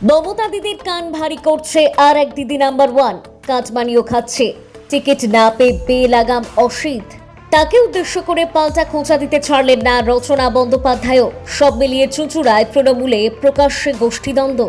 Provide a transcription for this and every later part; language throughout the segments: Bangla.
মমতা দিদির কান ভারী করছে আর এক দিদি নাম্বার ওয়ান, কাটমানিও খাচ্ছে। টিকিট না পেয়ে বেলাগাম অসিত, তাকে উদ্দেশ্য করে পাল্টা খোঁচা দিতে ছাড়লেন না রচনা বন্দ্যোপাধ্যায়ও। সব মিলিয়ে চুঁচুড়ায় তৃণমূলে প্রকাশ্যে গোষ্ঠীদ্বন্দ্ব।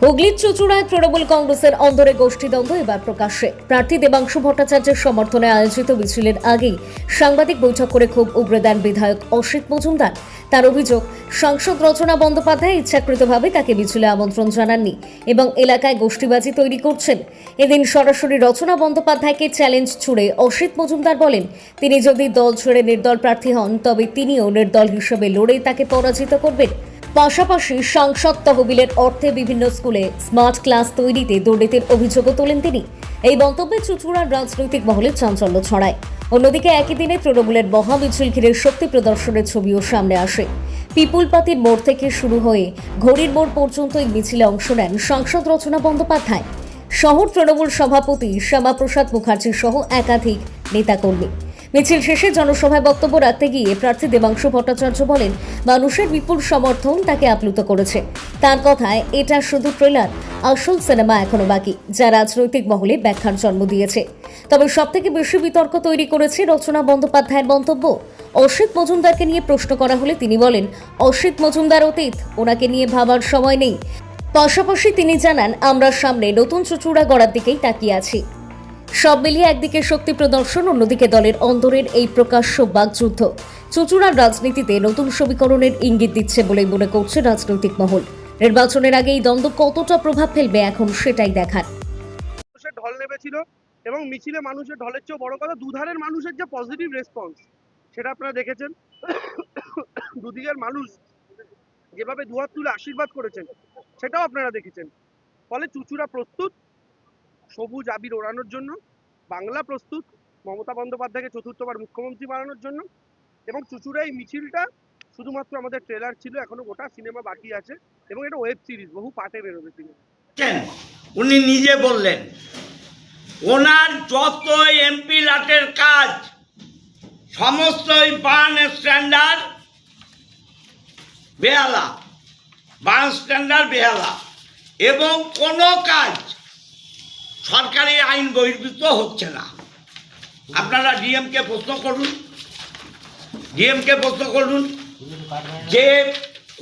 হুগলির চুঁচুড়ায় তৃণমূল কংগ্রেসের অন্দরে গোষ্ঠীদ্বন্দ্ব এবার প্রকাশ্যে। প্রার্থী দেবাংশু ভট্টাচার্যের সমর্থনে আয়োজিত মিছিলের আগেই সাংবাদিক বৈঠক করে ক্ষোভ উগরে দেন বিধায়ক অসিত মজুমদার। তার অভিযোগ, সাংসদ রচনা বন্দ্যোপাধ্যায় ইচ্ছাকৃতভাবে তাকে মিছিলে আমন্ত্রণ জানাননি এবং এলাকায় গোষ্ঠীবাজি তৈরি করছেন। এদিন সরাসরি রচনা বন্দ্যোপাধ্যায়কে চ্যালেঞ্জ ছুড়ে অসিত মজুমদার বলেন, তিনি যদি দল ছেড়ে নির্দল প্রার্থী হন তবে তিনিও নির্দল হিসেবে লড়ে তাকে পরাজিত করবেন। পাশাপাশি সাংসদ তহবিলের অর্থে বিভিন্ন স্কুলে স্মার্ট ক্লাস তৈরিতে দুর্নীতির অভিযোগও তোলেন তিনি। এই মন্তব্যে চুঁচুড়ার রাজনৈতিক মহলে চাঞ্চল্য ছড়ায়। অন্যদিকে একই দিনে তৃণমূলের মহামিছিল ঘিরে শক্তি প্রদর্শনের ছবিও সামনে আসে। পিপুলপাতির মোড় থেকে শুরু হয়ে ঘড়ির মোড় পর্যন্ত এই মিছিলে অংশ নেন সাংসদ রচনা বন্দ্যোপাধ্যায়, শহর তৃণমূল সভাপতি শ্যামাপ্রসাদ মুখার্জি সহ একাধিক নেতাকর্মী। মিছিল শেষে জনসভায় বক্তব্য রাখতে গিয়ে প্রার্থী দেবাংশু ভট্টাচার্য বলেন, মানুষের বিপুল সমর্থন তাকে আপ্লুত করেছে। তার কথায় এটা শুধু ট্রেলার, আসল সিনেমা এখনো বাকি, যা রাজনৈতিক মহলে ব্যাখ্যার জন্ম দিয়েছে। তবে সবথেকে বেশি বিতর্ক তৈরি করেছে রচনা বন্দ্যোপাধ্যায়ের মন্তব্য। অসিত মজুমদারকে নিয়ে প্রশ্ন করা হলে তিনি বলেন, অসিত মজুমদার অতীত, ওনাকে নিয়ে ভাবার সময় নেই। পাশাপাশি তিনি জানান, আমরা সামনে নতুন চুঁচুড়া গড়ার দিকেই তাকিয়ে আছি। সব মিলিয়ে একদিকে শক্তি প্রদর্শন, অন্যদিকে দলের অন্দরের এই প্রকাশ্য বাকযুদ্ধ চুঁচুড়ার রাজনীতিতে নতুন সমীকরণের ইঙ্গিত দিচ্ছে বলেই মনে করছে রাজনৈতিক মহল। নির্বাচনের আগে এই দ্বন্দ্ব কতটা প্রভাব ফেলবে এখন সেটাই দেখার। মানুষের ঢল নেমেছিল এবং মিছিলে মানুষের ঢলের চেয়েও বড় কথা দুধারের মানুষের যে পজিটিভ রেসপন্স সেটা আপনারা দেখেছেন। দুদিকের মানুষ যেভাবে দুহাত তুলে আশীর্বাদ করেছেন সেটাও আপনারা দেখেছেন। ফলে চুঁচুড়া প্রস্তুত সবুজ আবির ওড়ানোর জন্য, বাংলা প্রস্তুত মমতা বন্দ্যোপাধ্যায়কে চতুর্থবার মুখ্যমন্ত্রী বানানোর জন্য। এবং চুঁচুড়া এই মিছিলটা শুধুমাত্র আমাদের ট্রেলার ছিল, এখনো গোটা সিনেমা বাকি আছে এবং এটা ওয়েব সিরিজ, বহু পার্টে বেরোবে সিনেমা। উনি নিজে বললেন ওনার যত এমপি লাটের কাজ সমস্তই বার্ন স্ট্যান্ডার্ড বেহালা, বার্ন স্ট্যান্ডার্ড বেহালা, এবং কোনো কাজ সরকারি আইন বহির্ভূত হচ্ছে না। আপনারা ডিএমকে প্রশ্ন করুন যে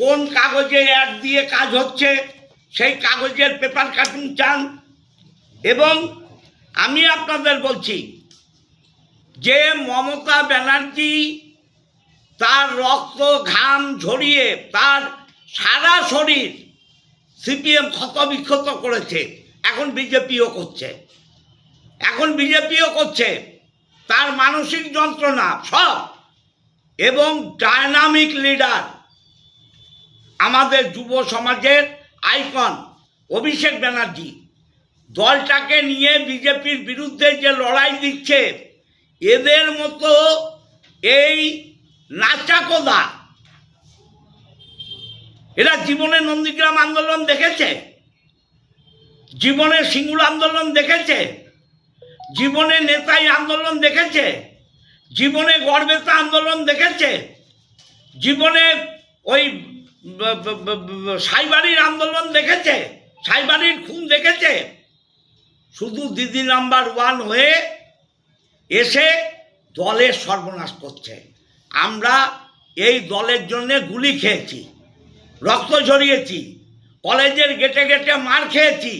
কোন কাগজে অ্যাড দিয়ে কাজ হচ্ছে, সেই কাগজের পেপার কাটিং চান। এবং আমি আপনাদের বলছি যে মমতা ব্যানার্জি তার রক্ত ঘাম ঝরিয়ে তার সারা শরীর সিপিএম ক্ষতবিক্ষত করেছে, এখন বিজেপিও করছে, তার মানসিক যন্ত্রণা সব। এবং ডায়নামিক লিডার আমাদের যুব সমাজের আইকন অভিষেক ব্যানার্জি দলটাকে নিয়ে বিজেপির বিরুদ্ধে যে লড়াই দিচ্ছে, এদের মতো এই নাচাকোদা এরা জীবনে নন্দীগ্রাম আন্দোলন দেখেছে, জীবনে সিঙ্গুর আন্দোলন দেখেছে, জীবনে নেতাই আন্দোলন দেখেছে, জীবনে গড়বেতা আন্দোলন দেখেছে, জীবনে ওই সাইবাড়ির আন্দোলন দেখেছে, সাইবাড়ির খুন দেখেছে। শুধু দিদি নাম্বার ওয়ান হয়ে এসে দলের সর্বনাশ করছে। আমরা এই দলের জন্য গুলি খেয়েছি, রক্ত ঝরিয়েছি, কলেজের গেটে গেটে মার খেয়েছি।